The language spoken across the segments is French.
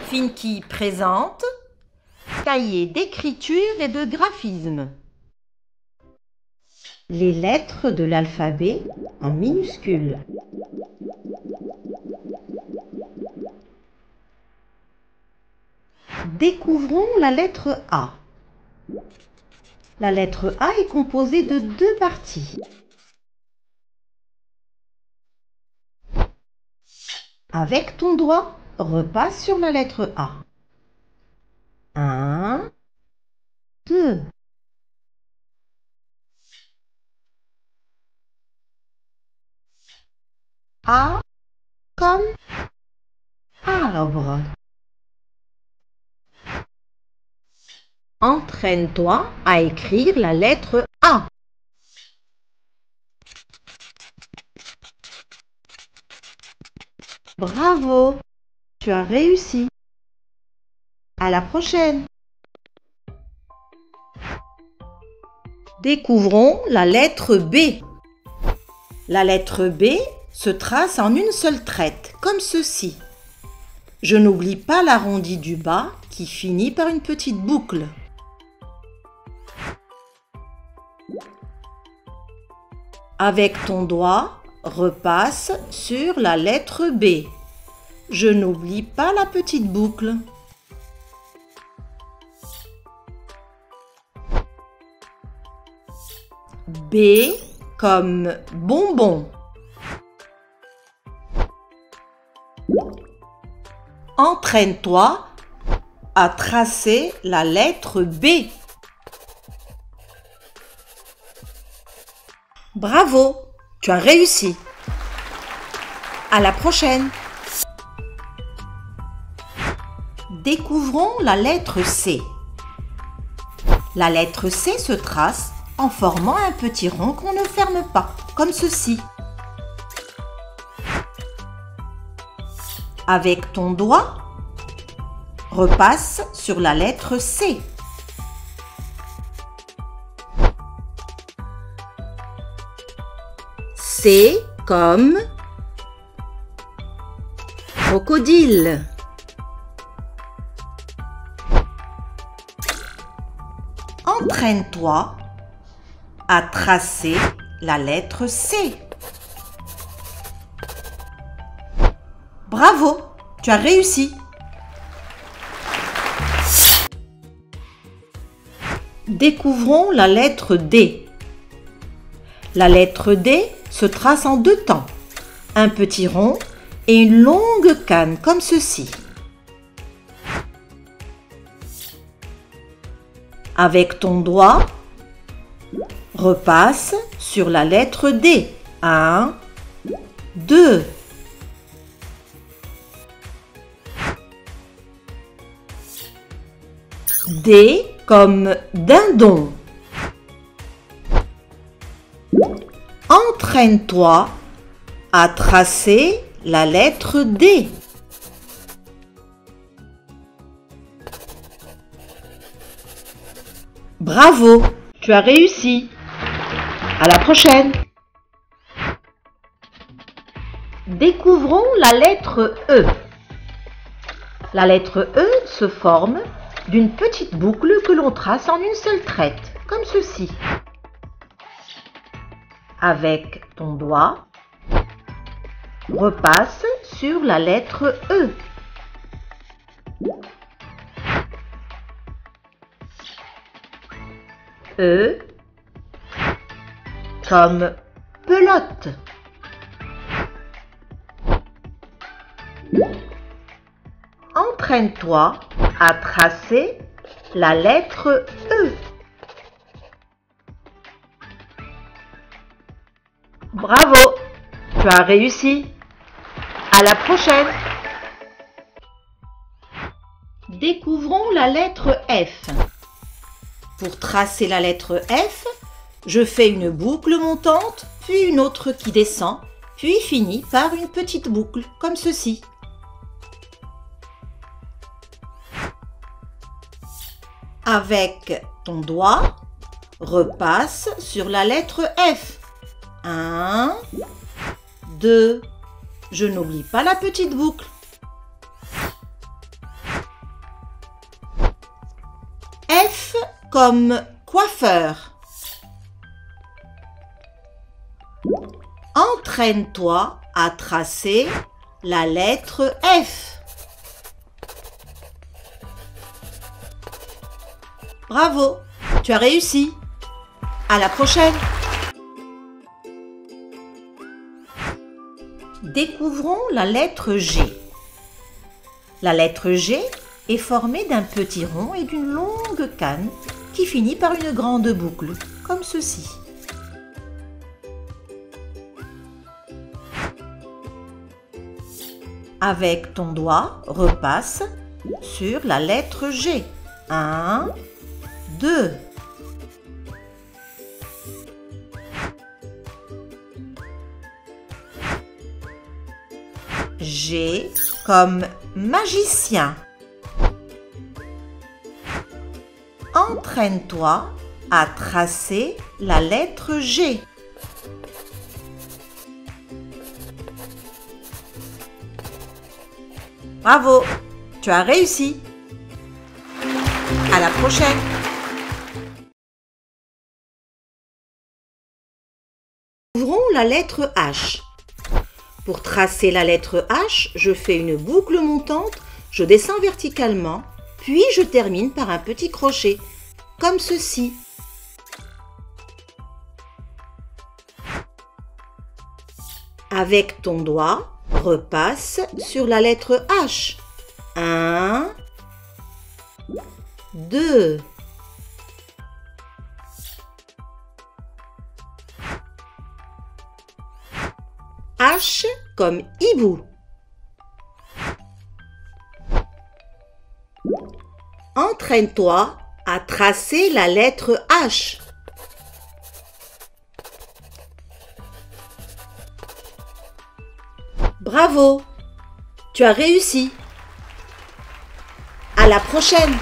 Finky présente cahier d'écriture et de graphisme. Les lettres de l'alphabet en minuscules. Découvrons la lettre A. La lettre A est composée de deux parties. Avec ton doigt, repasse sur la lettre A. 1, 2. A comme arbre. Entraîne-toi à écrire la lettre A. Bravo, tu as réussi. À la prochaine. Découvrons la lettre B. La lettre B se trace en une seule traite, comme ceci. Je n'oublie pas l'arrondi du bas qui finit par une petite boucle. Avec ton doigt, repasse sur la lettre B. Je n'oublie pas la petite boucle. B comme bonbon. Entraîne-toi à tracer la lettre B. Bravo, tu as réussi. À la prochaine. Découvrons la lettre C. La lettre C se trace en formant un petit rond qu'on ne ferme pas, comme ceci. Avec ton doigt, repasse sur la lettre C. C comme crocodile. Entraîne-toi à tracer la lettre C. Bravo, tu as réussi. Découvrons la lettre D. La lettre D se trace en deux temps, un petit rond et une longue canne comme ceci. Avec ton doigt, repasse sur la lettre D. 1, 2. D comme dindon. Entraîne-toi à tracer la lettre D. Bravo, tu as réussi. À la prochaine. Découvrons la lettre E. La lettre E se forme d'une petite boucle que l'on trace en une seule traite, comme ceci. Avec ton doigt, repasse sur la lettre E. E comme pelote. Entraîne-toi à tracer la lettre E. Bravo, tu as réussi. À la prochaine. Découvrons la lettre F. Pour tracer la lettre F, je fais une boucle montante, puis une autre qui descend, puis finit par une petite boucle, comme ceci. Avec ton doigt, repasse sur la lettre F. 1, 2. Je n'oublie pas la petite boucle. comme coiffeur. Entraîne-toi à tracer la lettre F. Bravo, tu as réussi. À la prochaine. Découvrons la lettre G. La lettre G est formée d'un petit rond et d'une longue canne qui finit par une grande boucle, comme ceci. Avec ton doigt, repasse sur la lettre G. 1, 2. G comme magicien. Entraîne-toi à tracer la lettre G. Bravo, tu as réussi. À la prochaine. Ouvrons la lettre H. Pour tracer la lettre H, je fais une boucle montante, je descends verticalement, puis je termine par un petit crochet, comme ceci. Avec ton doigt, repasse sur la lettre H. 1, 2. H comme hibou. Entraîne-toi à tracer la lettre H. Bravo, tu as réussi. À la prochaine.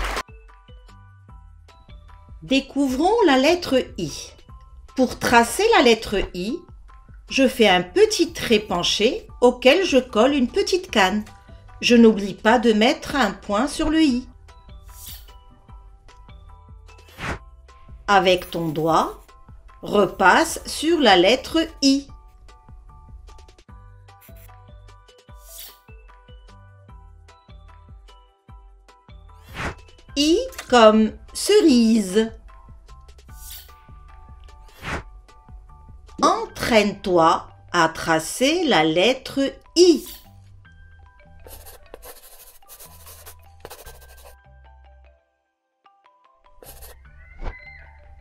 Découvrons la lettre I. Pour tracer la lettre I, je fais un petit trait penché auquel je colle une petite canne. Je n'oublie pas de mettre un point sur le I. Avec ton doigt, repasse sur la lettre I. I comme cerise. Entraîne-toi à tracer la lettre I.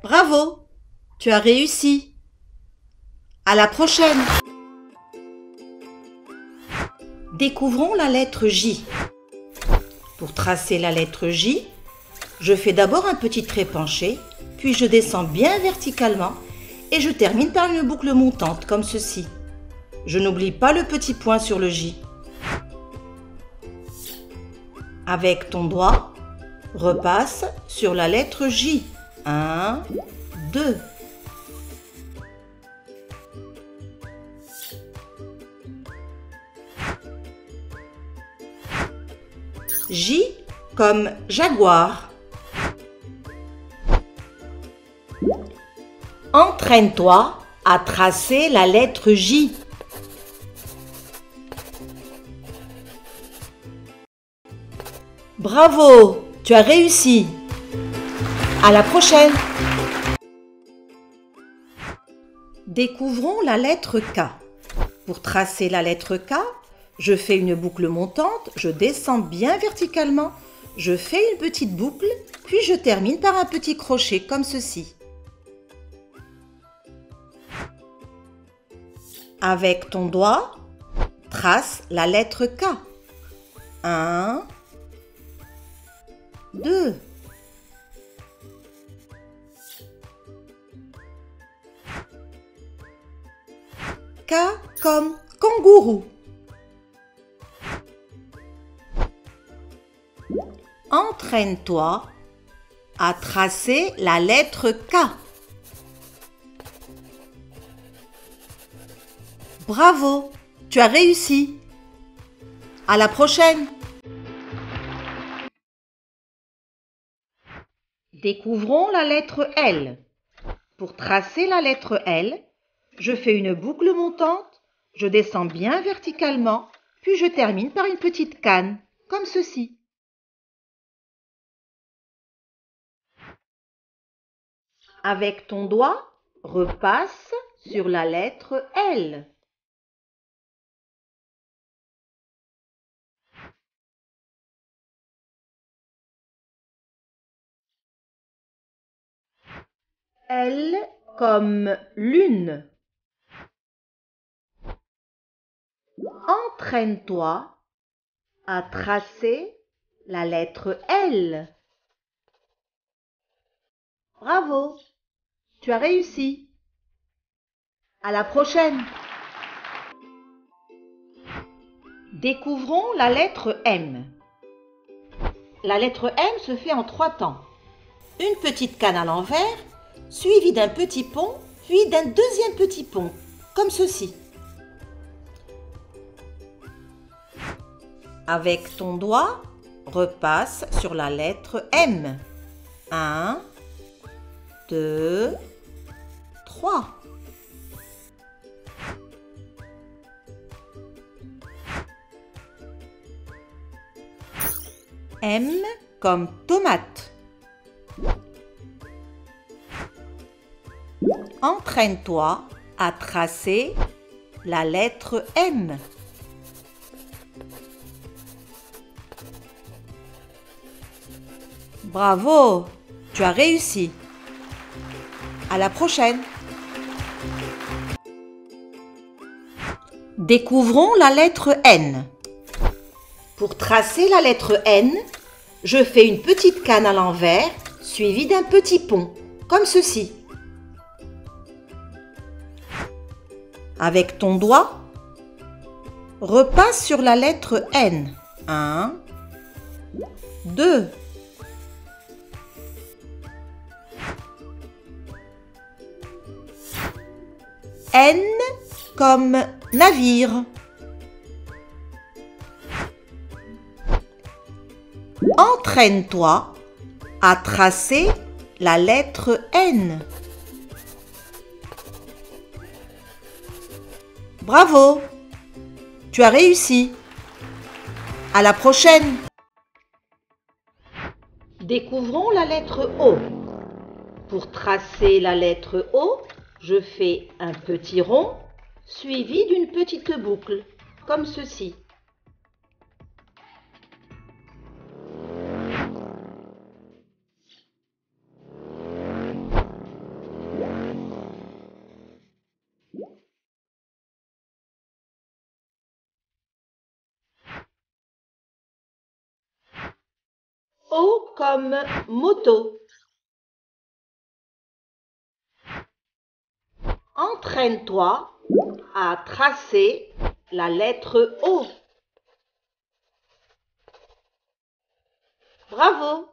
Bravo, tu as réussi. À la prochaine. Découvrons la lettre J. Pour tracer la lettre J, je fais d'abord un petit trait penché, puis je descends bien verticalement et je termine par une boucle montante comme ceci. Je n'oublie pas le petit point sur le J. Avec ton doigt, repasse sur la lettre J. 1, 2. J comme jaguar. Entraîne-toi à tracer la lettre J. Bravo, tu as réussi. À la prochaine. Découvrons la lettre K. Pour tracer la lettre K, je fais une boucle montante, je descends bien verticalement, je fais une petite boucle, puis je termine par un petit crochet comme ceci. Avec ton doigt, trace la lettre K. 1, 2. K comme kangourou. Entraîne-toi à tracer la lettre K. Bravo, tu as réussi. À la prochaine. Découvrons la lettre L. Pour tracer la lettre L, je fais une boucle montante, je descends bien verticalement, puis je termine par une petite canne, comme ceci. Avec ton doigt, repasse sur la lettre L. L comme lune. Entraîne-toi à tracer la lettre L. Bravo, tu as réussi. À la prochaine. Découvrons la lettre M. La lettre M se fait en 3 temps. Une petite canne à l'envers, suivie d'un petit pont, puis d'un deuxième petit pont, comme ceci. Avec ton doigt, repasse sur la lettre M. 1, 2, 3. M comme tomate. Entraîne-toi à tracer la lettre M. Bravo, tu as réussi. À la prochaine. Découvrons la lettre N. Pour tracer la lettre N, je fais une petite canne à l'envers, suivie d'un petit pont, comme ceci. Avec ton doigt, repasse sur la lettre N. 1, 2. N comme navire. Entraîne-toi à tracer la lettre N. Bravo, tu as réussi. À la prochaine. Découvrons la lettre O. Pour tracer la lettre O, je fais un petit rond suivi d'une petite boucle, comme ceci. O comme moto. Entraîne-toi à tracer la lettre O. Bravo,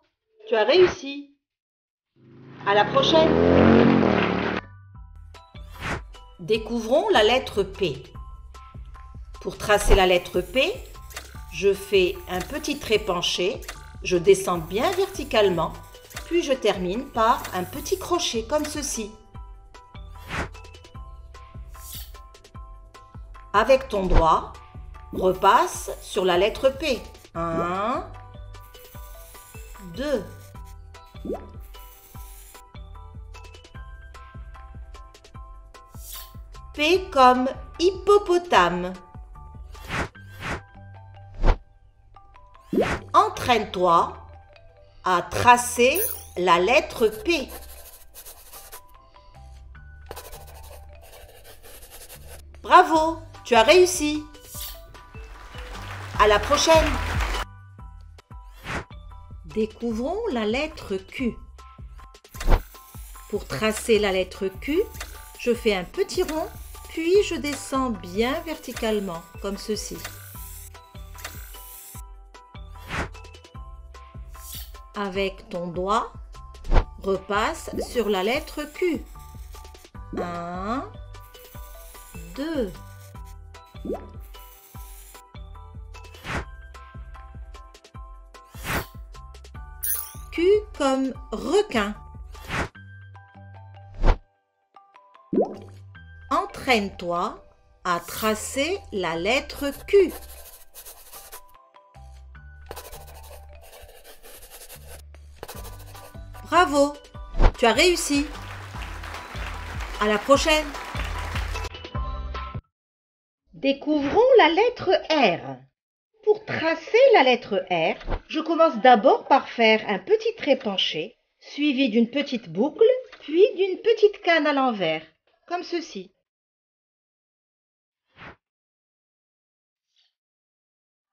tu as réussi. À la prochaine. Découvrons la lettre P. Pour tracer la lettre P, je fais un petit trait penché, je descends bien verticalement, puis je termine par un petit crochet comme ceci. Avec ton doigt, repasse sur la lettre P. 1, 2. P comme hippopotame. Entraîne-toi à tracer la lettre P. Bravo, tu as réussi. À la prochaine. Découvrons la lettre Q. Pour tracer la lettre Q, je fais un petit rond, puis je descends bien verticalement, comme ceci. Avec ton doigt, repasse sur la lettre Q. 1, 2. Q comme requin. Entraîne-toi à tracer la lettre Q. Bravo, tu as réussi. À la prochaine. Découvrons la lettre R. Pour tracer la lettre R, je commence d'abord par faire un petit trait penché, suivi d'une petite boucle, puis d'une petite canne à l'envers, comme ceci.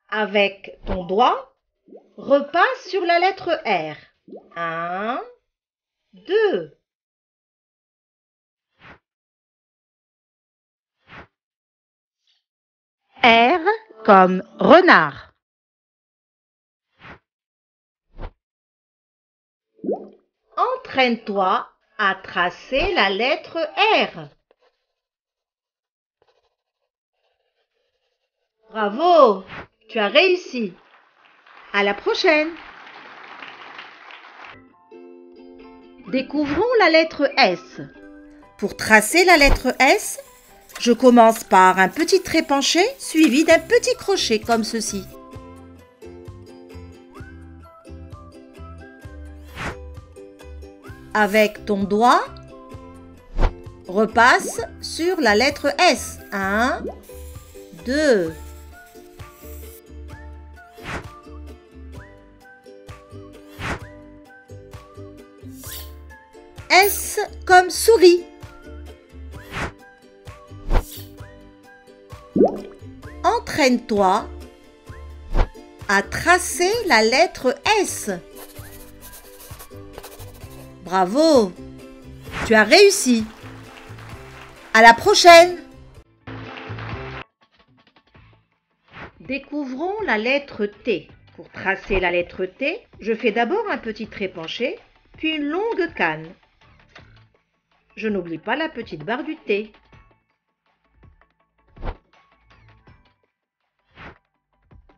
Avec ton doigt, repasse sur la lettre R. 1, 2. R comme renard. Entraîne-toi à tracer la lettre R. Bravo, tu as réussi. À la prochaine. Découvrons la lettre S. Pour tracer la lettre S, je commence par un petit trait penché suivi d'un petit crochet comme ceci. Avec ton doigt, repasse sur la lettre S. 1, 2. S comme souris. Entraîne-toi à tracer la lettre S. Bravo, tu as réussi. À la prochaine. Découvrons la lettre T. Pour tracer la lettre T, je fais d'abord un petit trait penché, puis une longue canne. Je n'oublie pas la petite barre du T.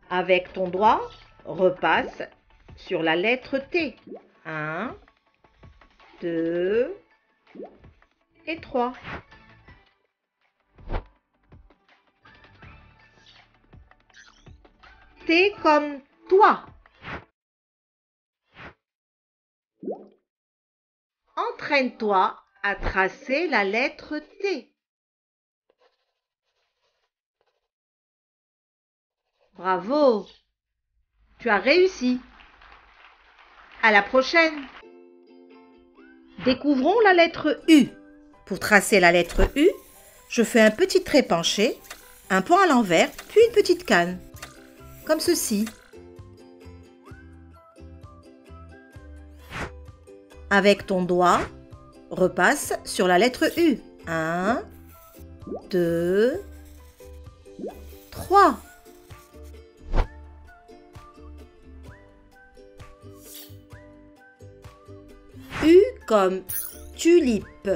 Avec ton doigt, repasse sur la lettre T. 1, 2 et 3. T comme toi. Entraîne-toi à tracer la lettre T. Bravo, tu as réussi. À la prochaine. Découvrons la lettre U. Pour tracer la lettre U, je fais un petit trait penché, un point à l'envers, puis une petite canne, comme ceci. Avec ton doigt, repasse sur la lettre U. 1, 2, 3. U comme tulipe.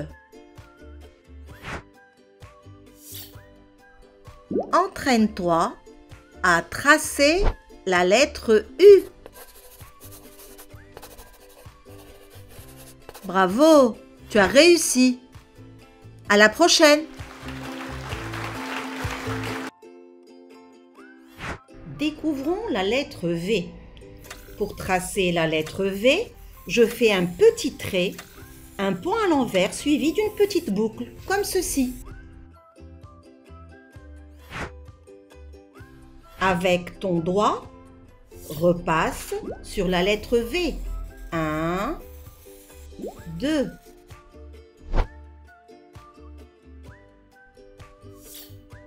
Entraîne-toi à tracer la lettre U. Bravo, tu as réussi. À la prochaine. Découvrons la lettre V. Pour tracer la lettre V, je fais un petit trait, un point à l'envers suivi d'une petite boucle, comme ceci. Avec ton doigt, repasse sur la lettre V. 1, 2.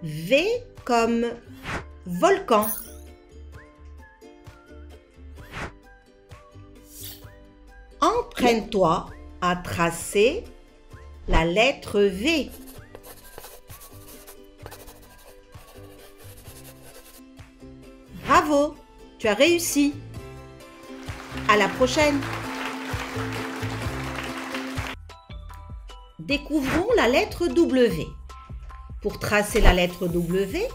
V comme volcan. Entraîne-toi à tracer la lettre V. Bravo, tu as réussi. À la prochaine. Découvrons la lettre W. Pour tracer la lettre W,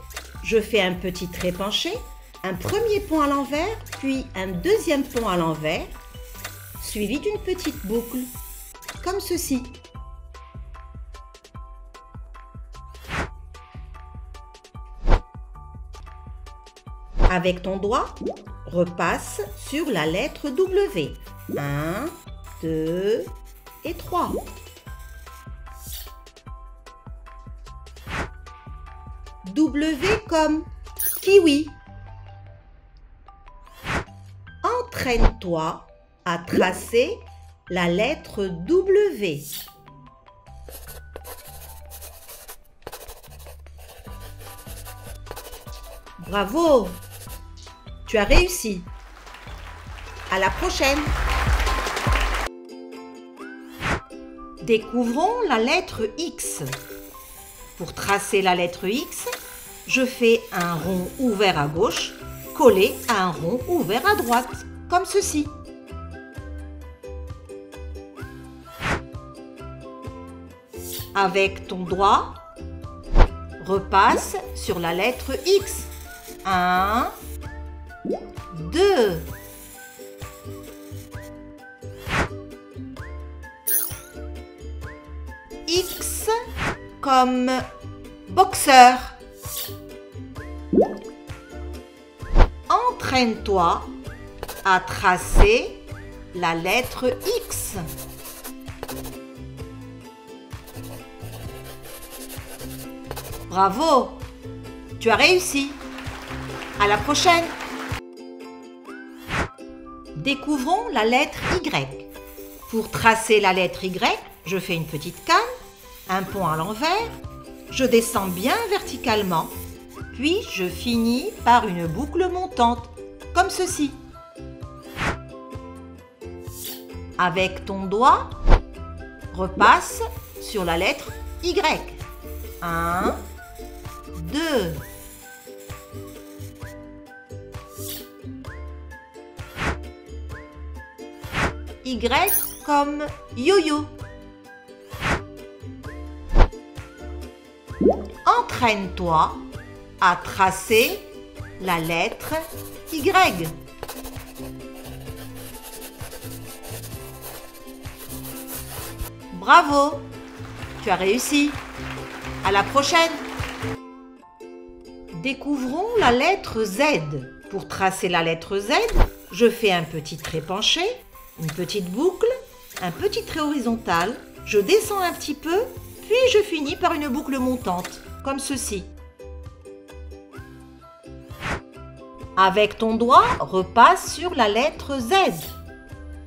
je fais un petit trait penché, un premier point à l'envers, puis un deuxième point à l'envers, suivi d'une petite boucle, comme ceci. Avec ton doigt, repasse sur la lettre W. 1, 2 et 3. W comme kiwi. Entraîne-toi à tracer la lettre W. Bravo! Tu as réussi. À la prochaine. Découvrons la lettre X. Pour tracer la lettre X, je fais un rond ouvert à gauche, collé à un rond ouvert à droite, comme ceci. Avec ton doigt, repasse sur la lettre X. 1, 2. X comme boxeur. Entraîne-toi à tracer la lettre X. Bravo! Tu as réussi. À la prochaine. Découvrons la lettre Y. Pour tracer la lettre Y, je fais une petite canne, un pont à l'envers, je descends bien verticalement, puis je finis par une boucle montante, comme ceci. Avec ton doigt, repasse sur la lettre Y. 1, 2. Y comme yo-yo. Entraîne-toi à tracer la lettre Y. Bravo! Tu as réussi. À la prochaine. Découvrons la lettre Z. Pour tracer la lettre Z, je fais un petit trait penché, une petite boucle, un petit trait horizontal, je descends un petit peu, puis je finis par une boucle montante, comme ceci. Avec ton doigt, repasse sur la lettre Z.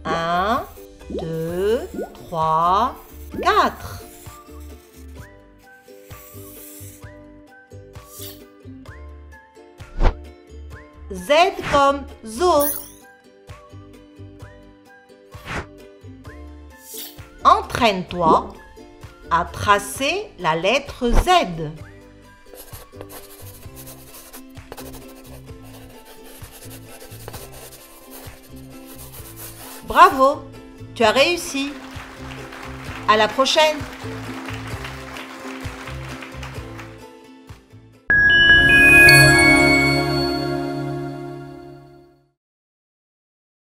1, 2, 3, 4. Z comme zoo. Entraîne-toi à tracer la lettre Z. Bravo, tu as réussi. À la prochaine.